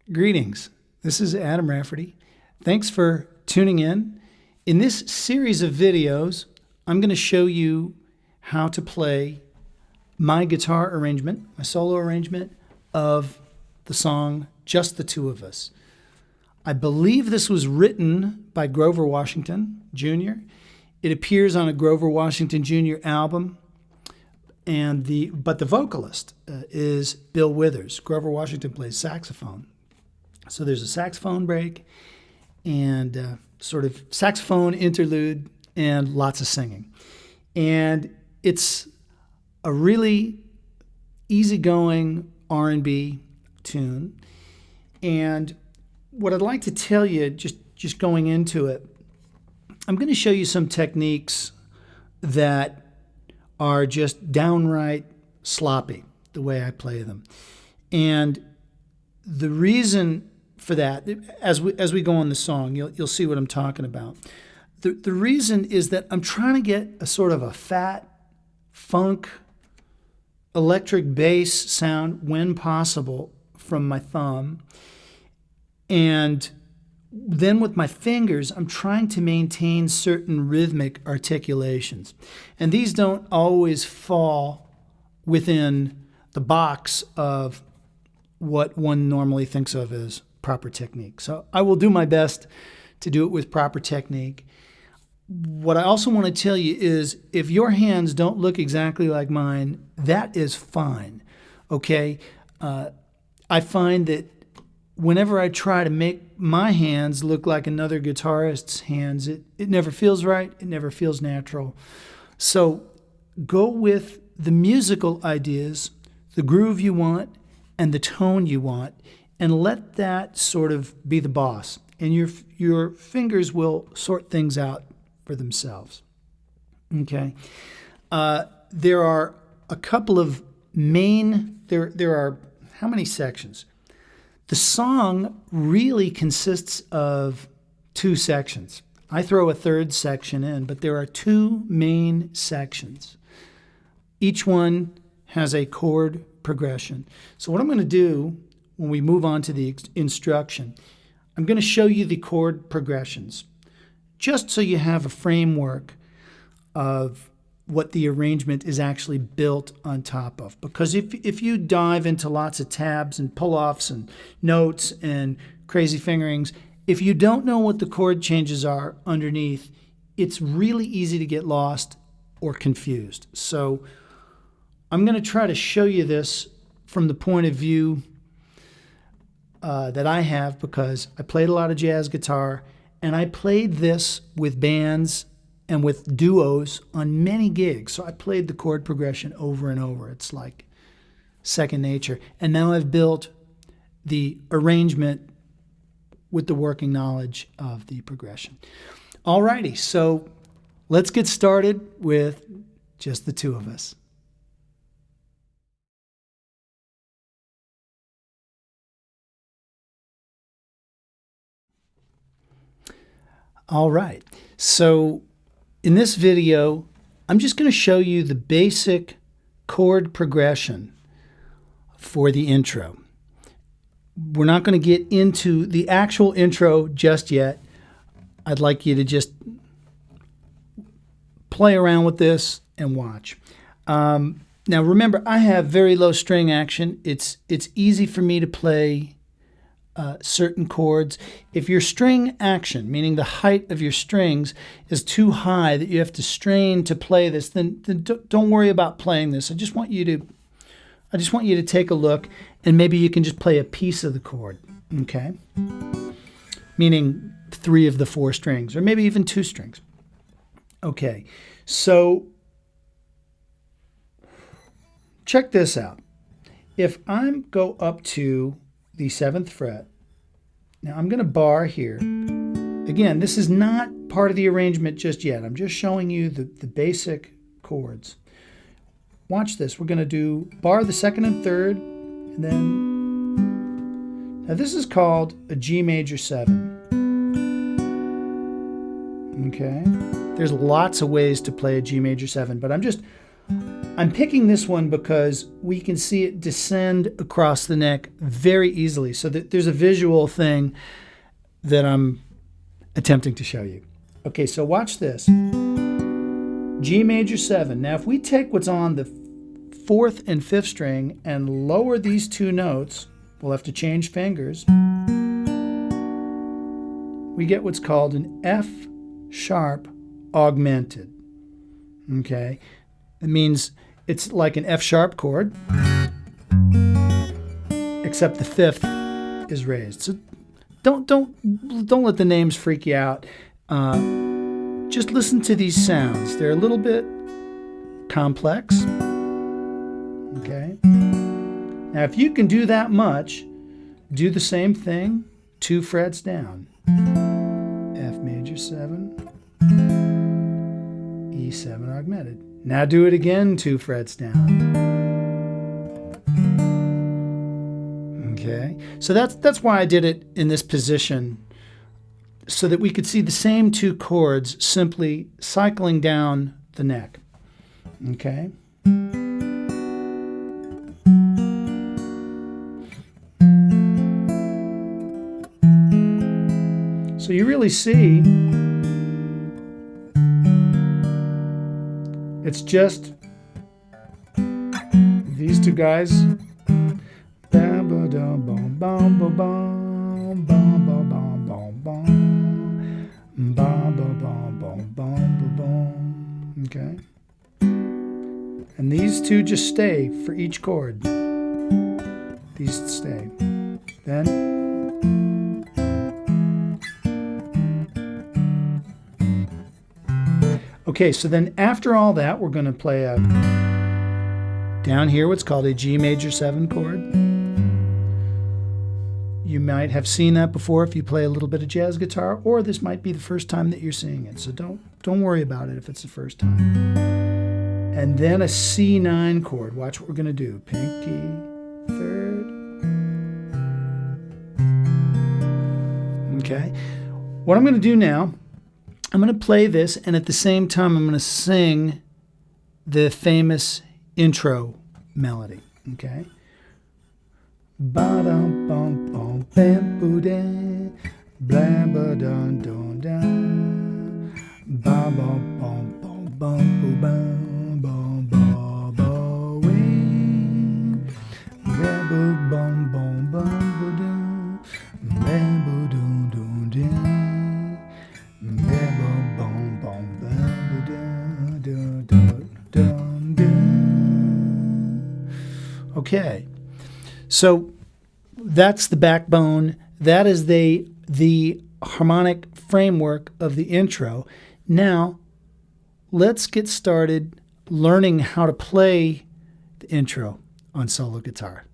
Greetings. This is Adam Rafferty. Thanks for tuning in. In this series of videos, I'm going to show you how to play my guitar arrangement, my solo arrangement of the song Just the Two of Us. I believe this was written by Grover Washington Jr. It appears on a Grover Washington Jr. album, but the vocalist is Bill Withers. Grover Washington plays saxophone. So there's a saxophone break and sort of saxophone interlude and lots of singing. And it's a really easygoing R&B tune. And what I'd like to tell you, just going into it, I'm going to show you some techniques that are just downright sloppy, the way I play them. And the reason for that, as we go on the song, you'll see what I'm talking about. The reason is that I'm trying to get a sort of a fat, funk, electric bass sound when possible from my thumb. And then with my fingers, I'm trying to maintain certain rhythmic articulations. And these don't always fall within the box of what one normally thinks of as proper technique. So I will do my best to do it with proper technique. What I also want to tell you is if your hands don't look exactly like mine, that is fine, okay? I find that whenever I try to make my hands look like another guitarist's hands, it never feels right, it never feels natural. So go with the musical ideas, the groove you want, and the tone you want, and let that sort of be the boss. And your fingers will sort things out for themselves. Okay? There are a couple of there are, how many sections? The song really consists of two sections. I throw a third section in, but there are two main sections. Each one has a chord progression. So what I'm going to do when we move on to the instruction, I'm going to show you the chord progressions, just so you have a framework of what the arrangement is actually built on top of. Because if you dive into lots of tabs and pull-offs and notes and crazy fingerings, if you don't know what the chord changes are underneath, it's really easy to get lost or confused. So I'm going to try to show you this from the point of view that I have, because I played a lot of jazz guitar, and I played this with bands and with duos on many gigs. So I played the chord progression over and over. It's like second nature. And now I've built the arrangement with the working knowledge of the progression. Alrighty, so let's get started with Just the Two of Us. All right, so in this video, I'm just going to show you the basic chord progression for the intro. We're not going to get into the actual intro just yet. I'd like you to just play around with this and watch. Now remember, I have very low string action. It's easy for me to play certain chords. If your string action, meaning the height of your strings, is too high that you have to strain to play this, then don't worry about playing this. I just want you to take a look, and maybe you can just play a piece of the chord, okay? Meaning 3 of the 4 strings, or maybe even 2 strings. Okay, so check this out. If I go up to the 7th fret. Now I'm going to bar here. Again, this is not part of the arrangement just yet. I'm just showing you the basic chords. Watch this. We're going to do bar the 2nd and 3rd, and then, now this is called a G major 7. Okay? There's lots of ways to play a G major 7, but I'm I'm picking this one because we can see it descend across the neck very easily. So that there's a visual thing that I'm attempting to show you. Okay, so watch this. G major 7. Now if we take what's on the 4th and 5th string and lower these two notes, we'll have to change fingers. We get what's called an F sharp augmented. Okay, it means it's like an F sharp chord, except the 5th is raised. So don't let the names freak you out. Just listen to these sounds. They're a little bit complex. Okay. Now, if you can do that much, do the same thing 2 frets down. F major 7, E7 augmented. Now do it again 2 frets down. Okay, so that's why I did it in this position, so that we could see the same 2 chords simply cycling down the neck. Okay. So you really see it's just these 2 guys. Okay. And these 2 just stay for each chord. These stay. Then okay, so then after all that, we're going to play a down here what's called a G major 7 chord. You might have seen that before if you play a little bit of jazz guitar, or this might be the first time that you're seeing it. So don't worry about it if it's the first time. And then a C9 chord. Watch what we're going to do. Pinky, 3rd. Okay. What I'm going to do now, I'm going to play this, and at the same time I'm going to sing the famous intro melody. Okay. Ba-dum-bum-bum, bam-boo-da, blam-ba-dum-dum-da, ba-bum-bum-bum-bum-boo-bum, bum-ba-ba-wee, ba-boo-bum-bum-bum-boo-da, ba-boo-dum-dum-da, ba-bum-bum-bum-da-da-da-dum-dum. Okay. So that's the backbone. That is the harmonic framework of the intro. Now, let's get started learning how to play the intro on solo guitar.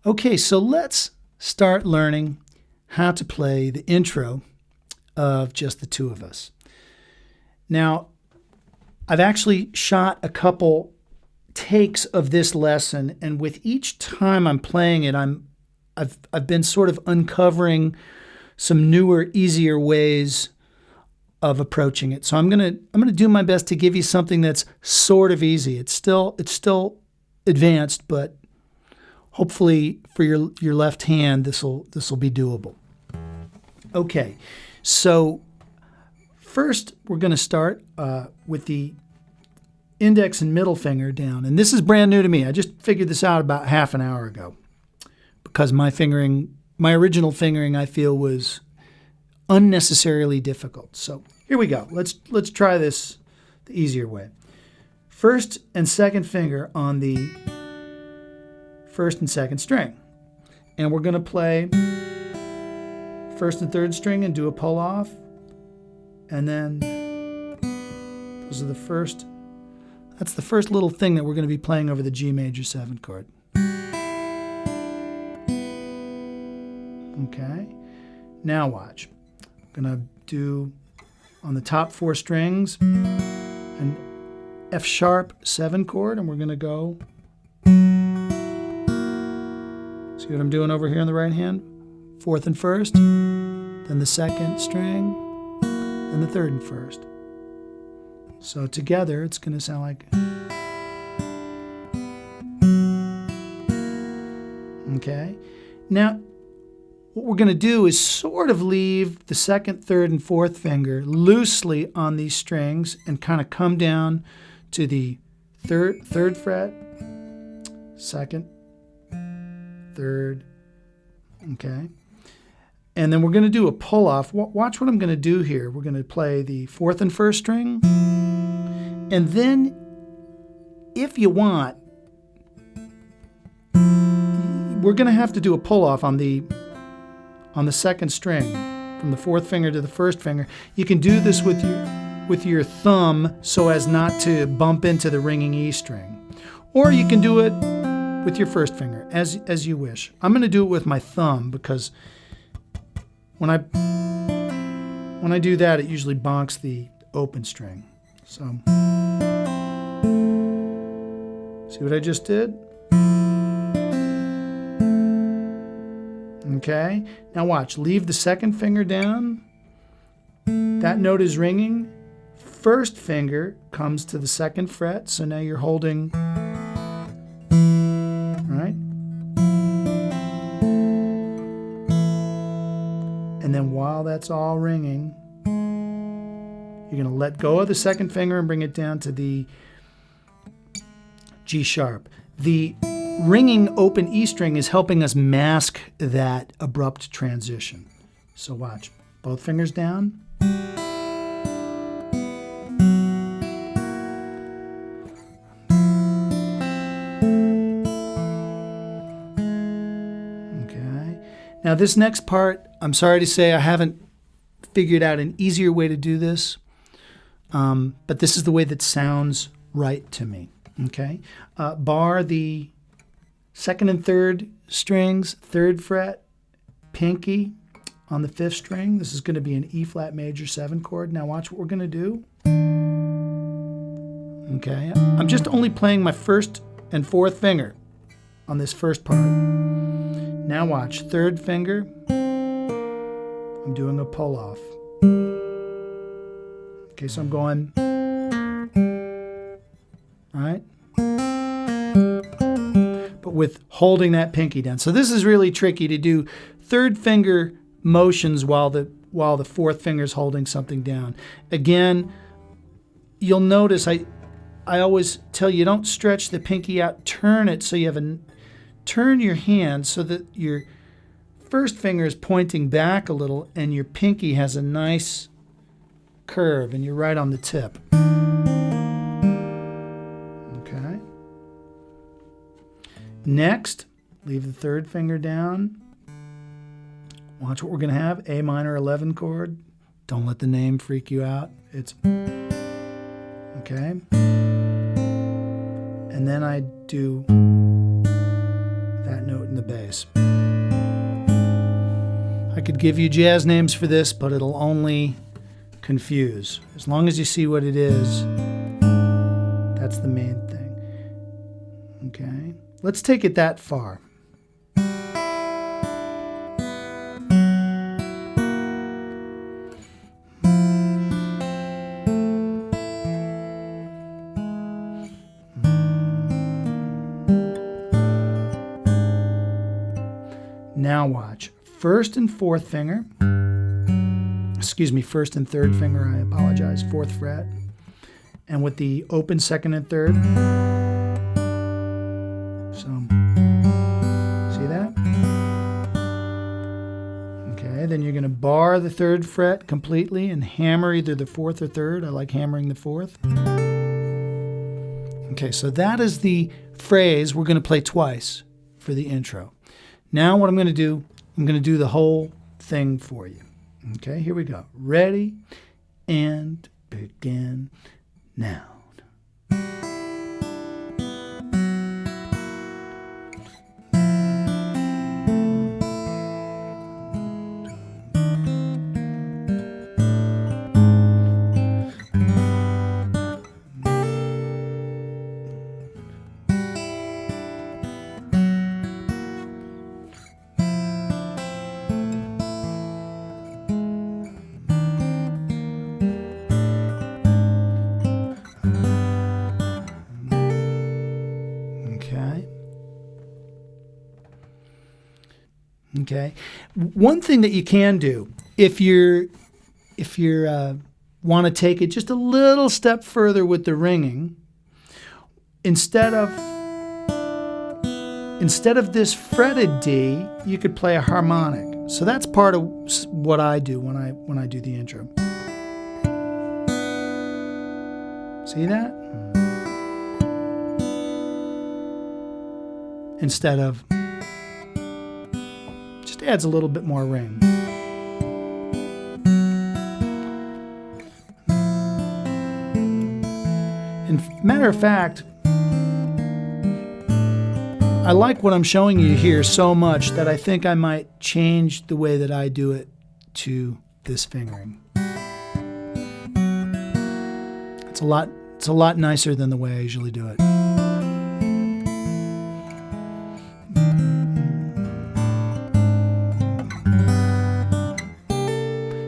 Okay, so let's start learning how to play the intro of just the 2 of us. Now, I've actually shot a couple takes of this lesson, and with each time I'm playing it, I've been sort of uncovering some newer, easier ways of approaching it. So I'm gonna do my best to give you something that's sort of easy. It's still advanced, but hopefully for your left hand, this will be doable. Okay, so first, we're going to start with the index and middle finger down. And this is brand new to me. I just figured this out about half an hour ago because my original fingering, I feel, was unnecessarily difficult. So here we go. Let's try this the easier way. First and second finger on the 1st and 2nd string. And we're going to play 1st and 3rd string and do a pull off. And then those are the first, that's the first little thing that we're going to be playing over the G major 7 chord. Okay, now watch. I'm going to do on the top 4 strings an F sharp 7 chord, and we're going to go. See what I'm doing over here on the right hand? 4th and 1st, then the second string, then the third and first. So together it's going to sound like. Okay. Now, what we're going to do is sort of leave the second, third, and fourth finger loosely on these strings and kind of come down to the third fret, second, third, okay? And then we're going to do a pull-off. Watch what I'm going to do here. We're going to play the fourth and first string, and then, if you want, we're going to have to do a pull-off on the second string, from the fourth finger to the first finger. You can do this with your thumb so as not to bump into the ringing E string. Or you can do it with your first finger, as you wish. I'm going to do it with my thumb because when I do that, it usually bonks the open string. So, see what I just did? Okay, now watch. Leave the second finger down. That note is ringing. First finger comes to the second fret, so now you're holding, right? And then while that's all ringing, you're going to let go of the second finger and bring it down to the G sharp. The ringing open E string is helping us mask that abrupt transition. So watch. Both fingers down. Okay. Now this next part, I'm sorry to say I haven't figured out an easier way to do this, but this is the way that sounds right to me. Okay. Bar the second and third strings, third fret, pinky on the fifth string. This is going to be an E flat major 7 chord. Now watch what we're going to do. Okay, I'm just only playing my first and fourth finger on this first part. Now watch, third finger, I'm doing a pull off. Okay, so I'm going, all right? But with holding that pinky down. So this is really tricky to do third finger motions while the fourth finger is holding something down. Again, you'll notice I always tell you don't stretch the pinky out, turn it so you have turn your hand so that your first finger is pointing back a little and your pinky has a nice curve and you're right on the tip. Okay. Next, leave the third finger down. Watch what we're going to have, A minor 11 chord. Don't let the name freak you out. It's okay. And then I do that note in the bass. I could give you jazz names for this, but it'll only confuse. As long as you see what it is, that's the main thing. Okay, let's take it that far. Now watch, first and fourth finger, first and third finger, I apologize, fourth fret, and with the open second and third. So, see that? Okay, then you're going to bar the third fret completely and hammer either the fourth or third. I like hammering the fourth. Okay, so that is the phrase we're going to play twice for the intro. Now what I'm going to do, I'm going to do the whole thing for you. Okay, here we go. Ready and begin now. Okay. One thing that you can do if you're want to take it just a little step further with the ringing, instead of this fretted D, you could play a harmonic. So that's part of what I do when I do the intro. See that? Instead of, just adds a little bit more ring. And matter of fact, I like what I'm showing you here so much that I think I might change the way that I do it to this fingering. It's a lot nicer than the way I usually do it.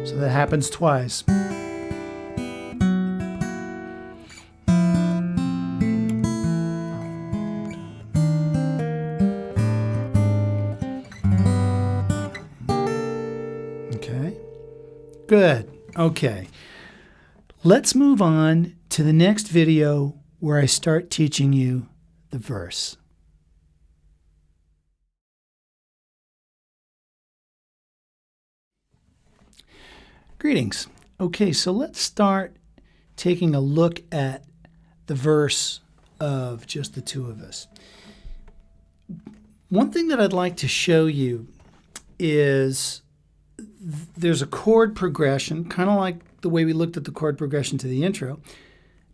So that happens twice. Okay. Good. Okay. Let's move on to the next video where I start teaching you the verse. Greetings. Okay, so let's start taking a look at the verse of just the two of us. One thing that I'd like to show you is there's a chord progression, kind of like the way we looked at the chord progression to the intro.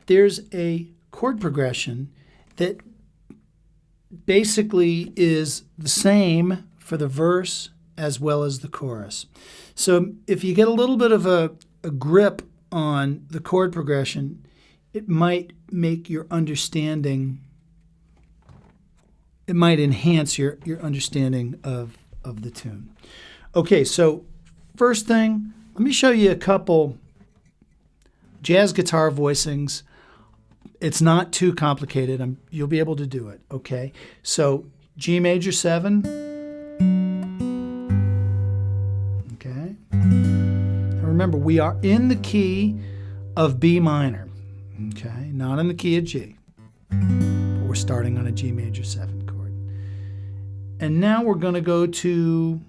There's a chord progression that basically is the same for the verse as well as the chorus. So if you get a little bit of a grip on the chord progression, it might make your understanding, it might enhance your understanding of the tune. Okay, so first thing, let me show you a couple jazz guitar voicings. It's not too complicated. You'll be able to do it, okay? So G major 7. Okay. Now remember, we are in the key of B minor, okay? Not in the key of G. But we're starting on a G major 7 chord. And now we're going to go to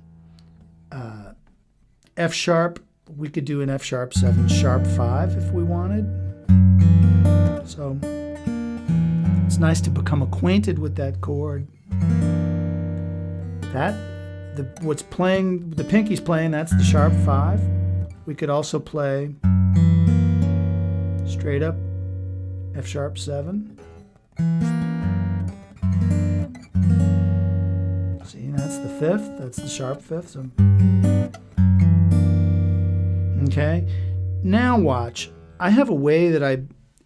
F sharp. We could do an F sharp 7 sharp 5 if we wanted. So it's nice to become acquainted with that chord. What's playing, the pinky's playing, that's the sharp 5. We could also play straight up F sharp 7. See, that's the 5th, that's the sharp 5th. So. Okay, now watch. I have a way that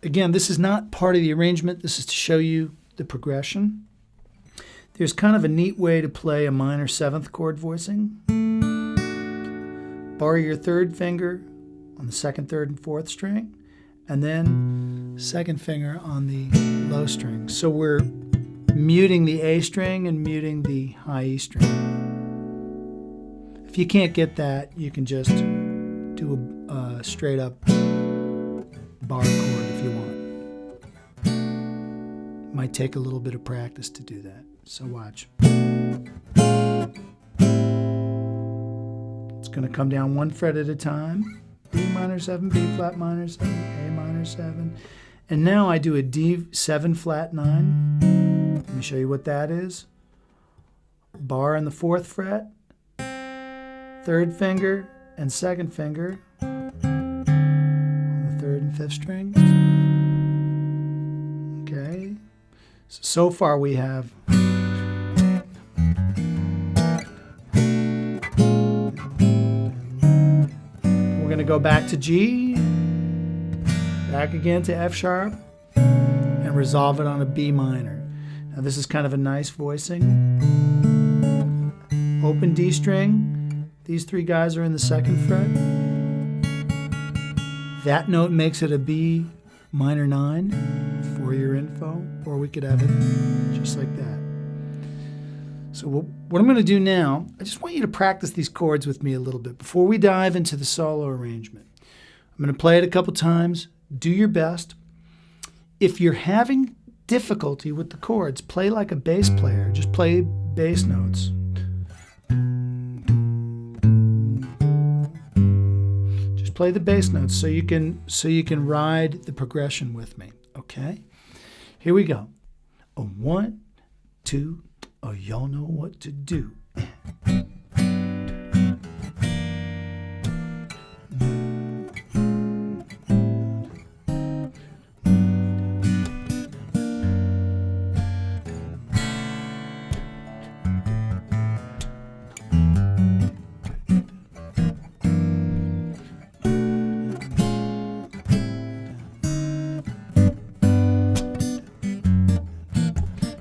again, this is not part of the arrangement, this is to show you the progression. There's kind of a neat way to play a minor 7th chord voicing. Bar your 3rd finger on the 2nd, 3rd, and 4th string, and then 2nd finger on the low string. So we're muting the A string and muting the high E string. If you can't get that, you can just do a straight up bar chord if you want. Might take a little bit of practice to do that. So watch. It's going to come down 1 fret at a time. B minor 7, B flat minor 7, A minor 7. And now I do a D 7 flat 9. Let me show you what that is. Bar on the 4th fret, 3rd finger and 2nd finger on the 3rd and 5th strings. Okay. So far we have we're going to go back to G, back again to F sharp, and resolve it on a B minor. Now this is kind of a nice voicing. Open D string. These 3 guys are in the 2nd fret. That note makes it a B minor 9 for your info, or we could have it just like that. So what I'm going to do now, I just want you to practice these chords with me a little bit before we dive into the solo arrangement. I'm going to play it a couple times. Do your best. If you're having difficulty with the chords, play like a bass player. Just play bass notes. Just play the bass notes so you can ride the progression with me. Okay? Here we go. A 1, 2. Oh, y'all know what to do.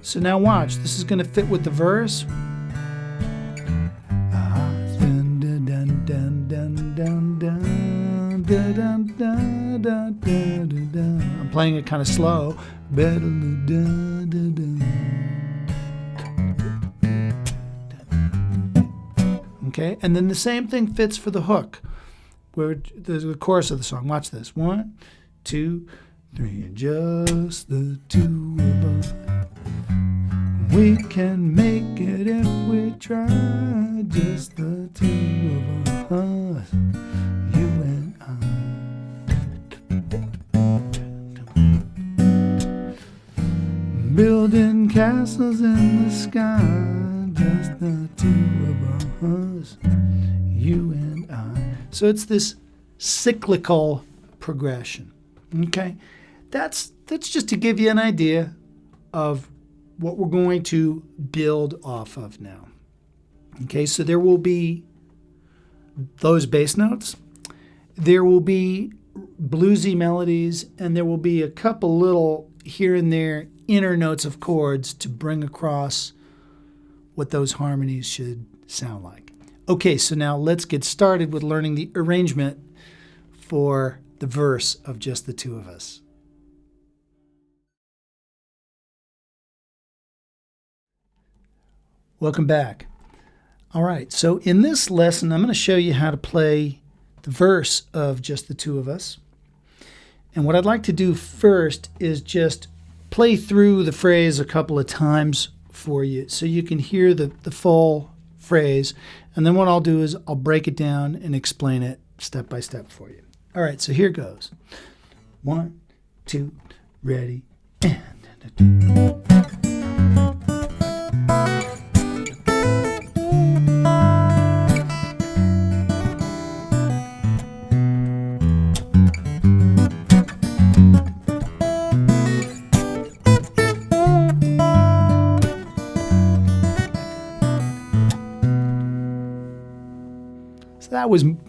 So now watch, this is going to fit with the verse. I'm playing it kind of slow. Okay, and then the same thing fits for the hook, where there's the chorus of the song. Watch this. 1, 2, 3, just the two of us. We can make it if we try, just the two of us, you and I. Building castles in the sky, just the two of us, you and I. So it's this cyclical progression. Okay? That's just to give you an idea of what we're going to build off of now. Okay, so there will be those bass notes, there will be bluesy melodies, and there will be a couple little here and there inner notes of chords to bring across what those harmonies should sound like. Okay, so now let's get started with learning the arrangement for the verse of Just the Two of Us. Welcome back. All right, so in this lesson, I'm going to show you how to play the verse of Just the Two of Us. And what I'd like to do first is just play through the phrase a couple of times for you so you can hear the full phrase. And then what I'll do is I'll break it down and explain it step by step for you. All right, so here goes. 1, 2, ready, and...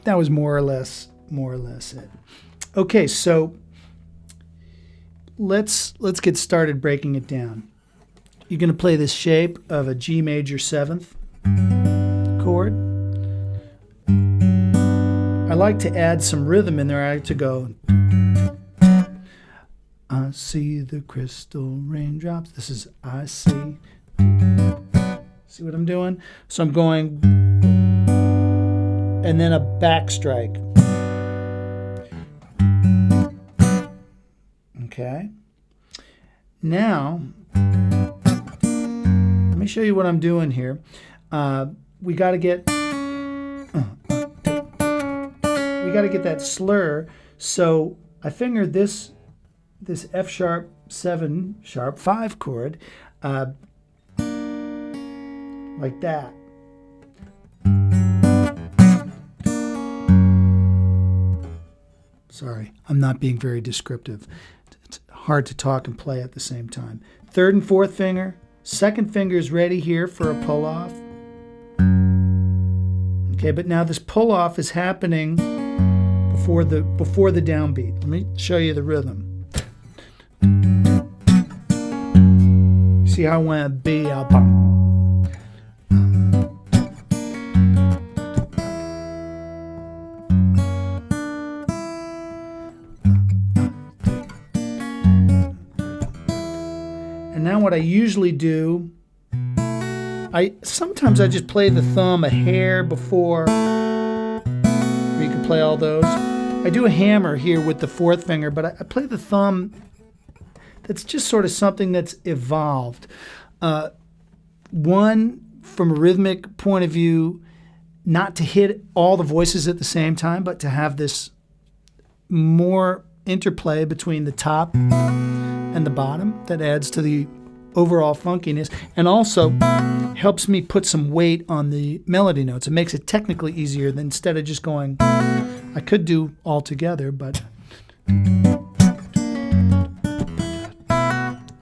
That was more or less it. Okay, so let's get started breaking it down. You're going to play this shape of a G major 7th chord. I like to add some rhythm in there. I like to go, I see the crystal raindrops. This is I see. See what I'm doing? So I'm going, and then a back strike. Okay. Now, let me show you what I'm doing here. We got to get that slur. So I fingered this F sharp 7 sharp 5 chord like that. Sorry, I'm not being very descriptive. It's hard to talk and play at the same time. 3rd and 4th finger. 2nd finger is ready here for a pull off. Okay, but now this pull off is happening before the downbeat. Let me show you the rhythm. See how I went B, I'll bum. And now what I usually do Sometimes I just play the thumb a hair before. You can play all those. I do a hammer here with the fourth finger, but I play the thumb. That's just sort of something that's evolved. One, from a rhythmic point of view, not to hit all the voices at the same time, but to have this more interplay between the top and the bottom that adds to the overall funkiness, and also helps me put some weight on the melody notes. It makes it technically easier than instead of just going, I could do all together, but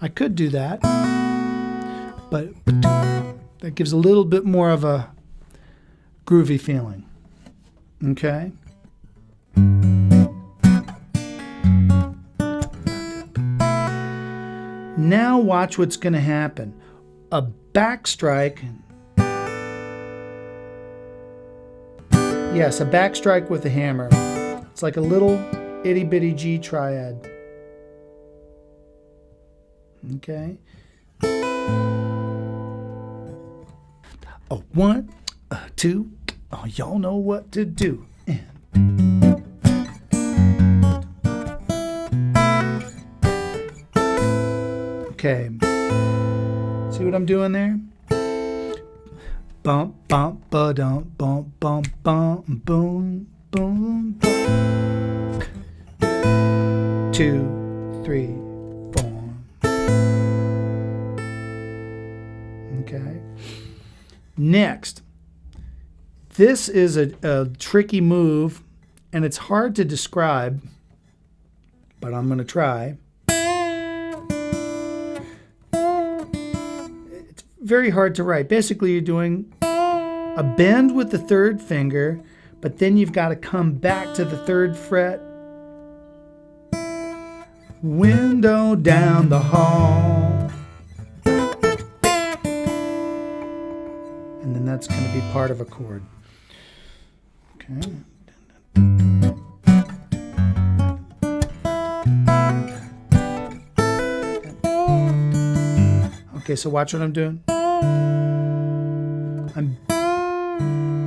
I could do that, but that gives a little bit more of a groovy feeling. Okay? Now watch what's going to happen. A backstrike. Yes, a backstrike with a hammer. It's like a little itty bitty G triad. Okay. A 1, a 2. Oh, y'all know what to do. Okay. See what I'm doing there? Bump, bump, ba-dum, bump, bump, bump, boom, boom, boom. 2, 3, 4. Okay. Next, this is a tricky move, and it's hard to describe, but I'm going to try. It's very hard to write. Basically, you're doing a bend with the third finger, but then you've got to come back to the third fret. Window down the hall. And then that's going to be part of a chord. Okay. Okay, so watch what I'm doing.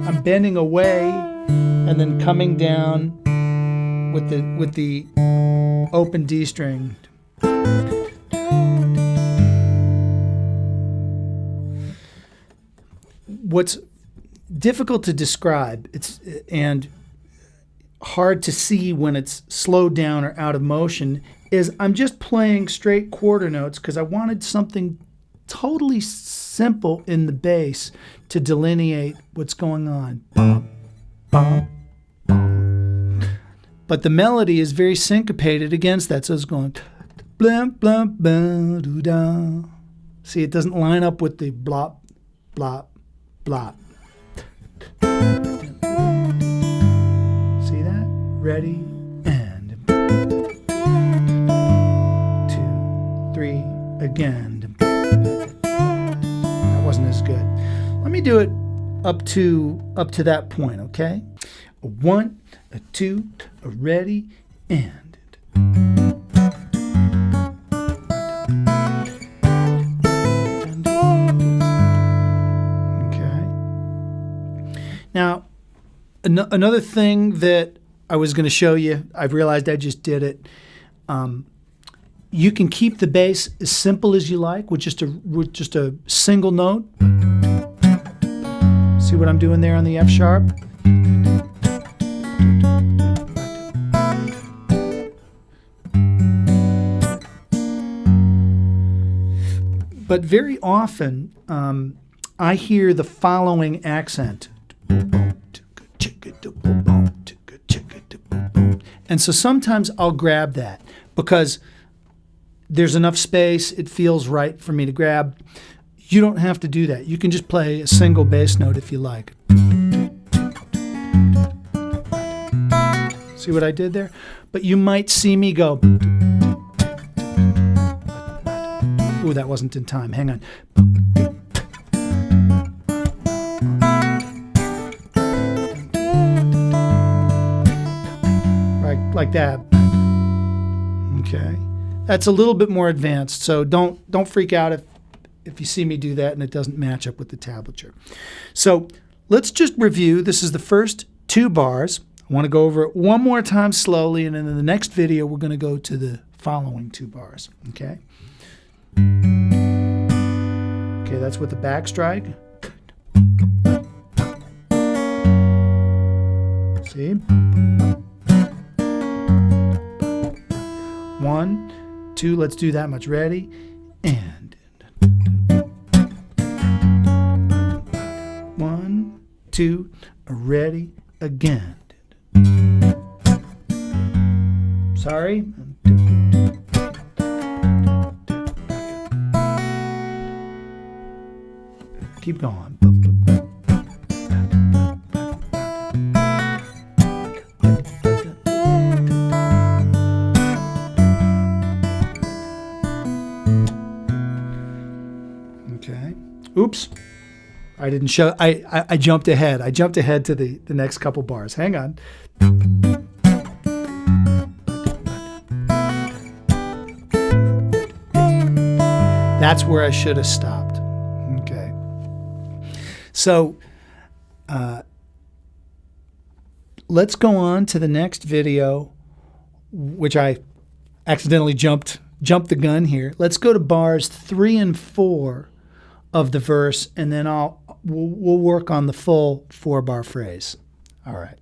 I'm bending away and then coming down with the open D string. What's difficult to describe, and hard to see when it's slowed down or out of motion, is I'm just playing straight quarter notes because I wanted something totally simple in the bass to delineate what's going on. Bum, bum, bum. But the melody is very syncopated against that, so it's going blum, blum, blum, doo, da. See, it doesn't line up with the blop, blop, blop. See that? Ready? And 2, 3, again. That wasn't as good. Let me do it up to that point, okay? A 1, a 2, a ready, and. Now, another thing that I was going to show you, I've realized I just did it. You can keep the bass as simple as you like with just a single note. See what I'm doing there on the F sharp? But very often, I hear the following accent. And so sometimes I'll grab that because there's enough space, it feels right for me to grab. You don't have to do that. You can just play a single bass note if you like. See what I did there? But you might see me go. Ooh, that wasn't in time. Hang on. Like that. Okay. That's a little bit more advanced, so don't freak out if you see me do that and it doesn't match up with the tablature. So let's just review. This is the first 2 bars. I want to go over it one more time slowly, and then in the next video we're going to go to the following 2 bars. Okay? Okay, that's with the back strike. See? 1, 2, let's do that much. Ready? And 1, 2, ready, again. Sorry. Keep going. Okay. Oops. I didn't show. I jumped ahead. I jumped ahead to the next couple bars. Hang on. That's where I should have stopped. Okay. So let's go on to the next video, which I accidentally jumped the gun here. Let's go to bars 3 and 4 of the verse, and then we'll work on the full 4-bar phrase. All right.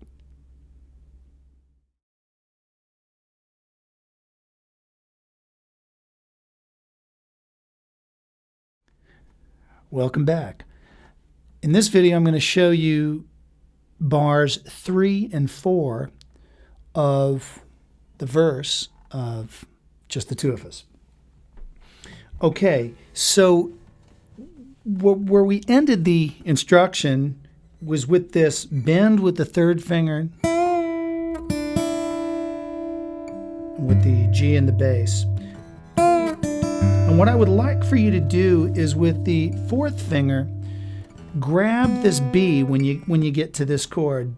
Welcome back. In this video, I'm going to show you bars 3 and 4 of the verse of Just the Two of Us. Okay, so where we ended the instruction was with this bend with the 3rd finger with the G and the bass. And what I would like for you to do is with the 4th finger, grab this B when you get to this chord.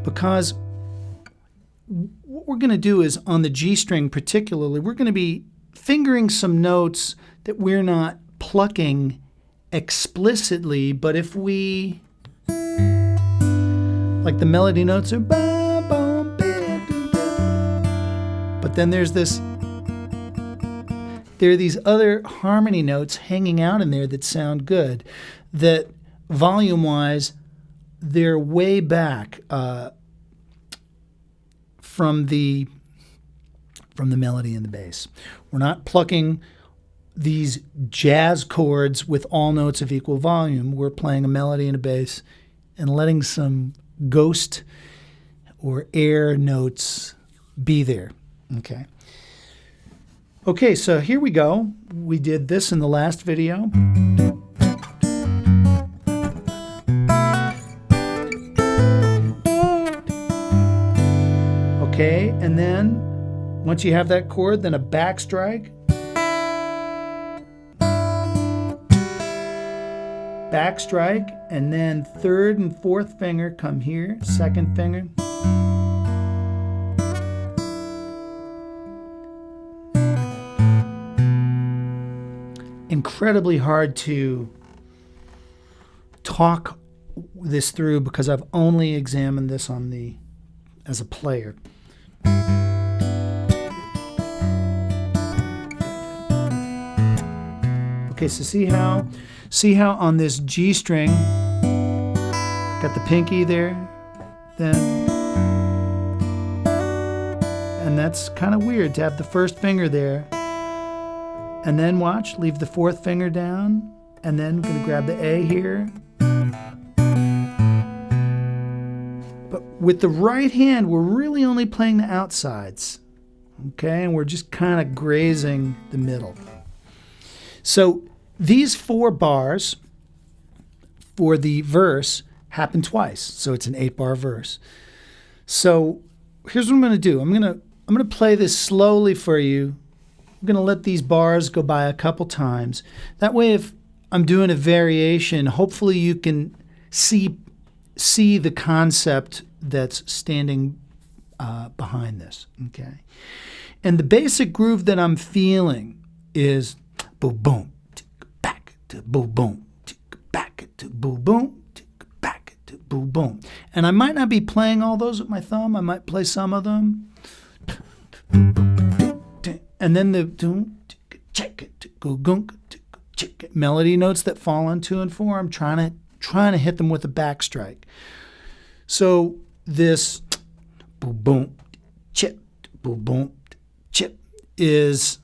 Because what we're going to do is on the G string particularly, we're going to be fingering some notes that we're not plucking explicitly, but if we, like the melody notes are, but then there are these other harmony notes hanging out in there that sound good, that volume-wise, they're way back from the melody and the bass. We're not plucking these jazz chords with all notes of equal volume. We're playing a melody and a bass and letting some ghost or air notes be there. Okay. Okay, so here we go. We did this in the last video. Okay, and then once you have that chord, then a back strike. Back strike, and then 3rd and 4th finger come here, 2nd finger. Incredibly hard to talk this through because I've only examined this as a player. Okay, so see how on this G string, got the pinky there, then, and that's kind of weird to have the 1st finger there. And then watch, leave the 4th finger down, and then going to grab the A here. But with the right hand, we're really only playing the outsides. Okay, and we're just kind of grazing the middle. So these 4 bars for the verse happen twice. So it's an 8-bar verse. So here's what I'm going to do. I'm going to play this slowly for you. I'm going to let these bars go by a couple times. That way, if I'm doing a variation, hopefully you can see the concept that's standing behind this. Okay, and the basic groove that I'm feeling is boom boom, back to boom boom, back to boom boom, back to boom boom. And I might not be playing all those with my thumb. I might play some of them. And then the melody notes that fall on 2 and 4, I'm trying to hit them with a back strike. So this boom boom chip boom boom chip is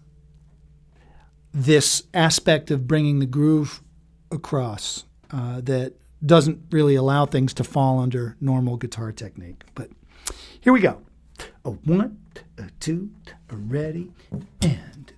this aspect of bringing the groove across that doesn't really allow things to fall under normal guitar technique. But here we go. A 1, a 2, a ready, and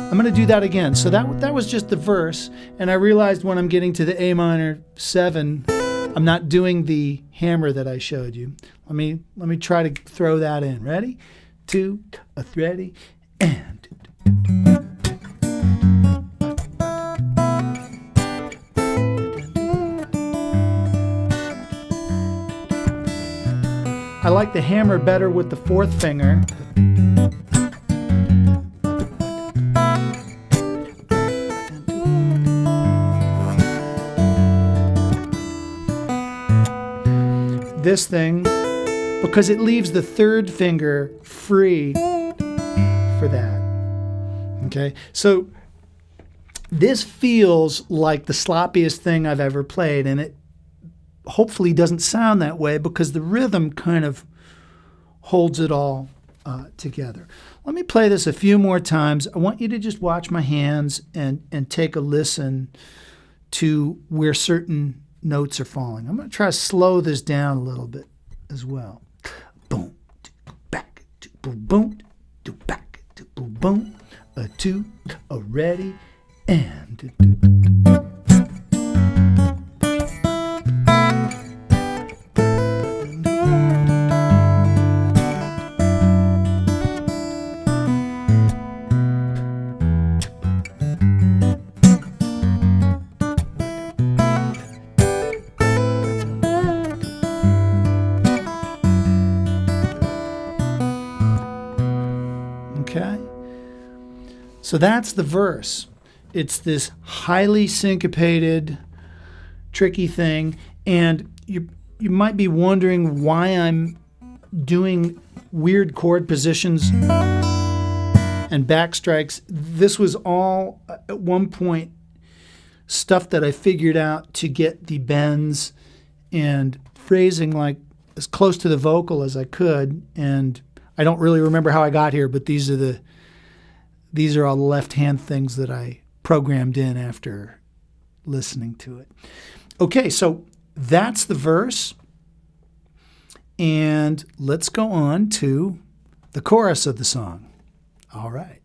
I'm going to do that again. So that was just the verse, and I realized when I'm getting to the A minor 7, I'm not doing the hammer that I showed you. Let me try to throw that in. Ready? 2, a ready, and I like the hammer better with the 4th finger. This thing, because it leaves the 3rd finger free for that. Okay, so this feels like the sloppiest thing I've ever played, and it hopefully doesn't sound that way because the rhythm kind of holds it all together. Let me play this a few more times. I want you to just watch my hands and take a listen to where certain notes are falling. I'm going to try to slow this down a little bit as well. Boom, back, boom, boom, back, boom, boom, a 2, a ready, and okay? So that's the verse. It's this highly syncopated, tricky thing, and you might be wondering why I'm doing weird chord positions and backstrikes. This was all, at one point, stuff that I figured out to get the bends and phrasing like as close to the vocal as I could, and I don't really remember how I got here, but these are all the left-hand things that I programmed in after listening to it. Okay, so that's the verse, and let's go on to the chorus of the song. All right.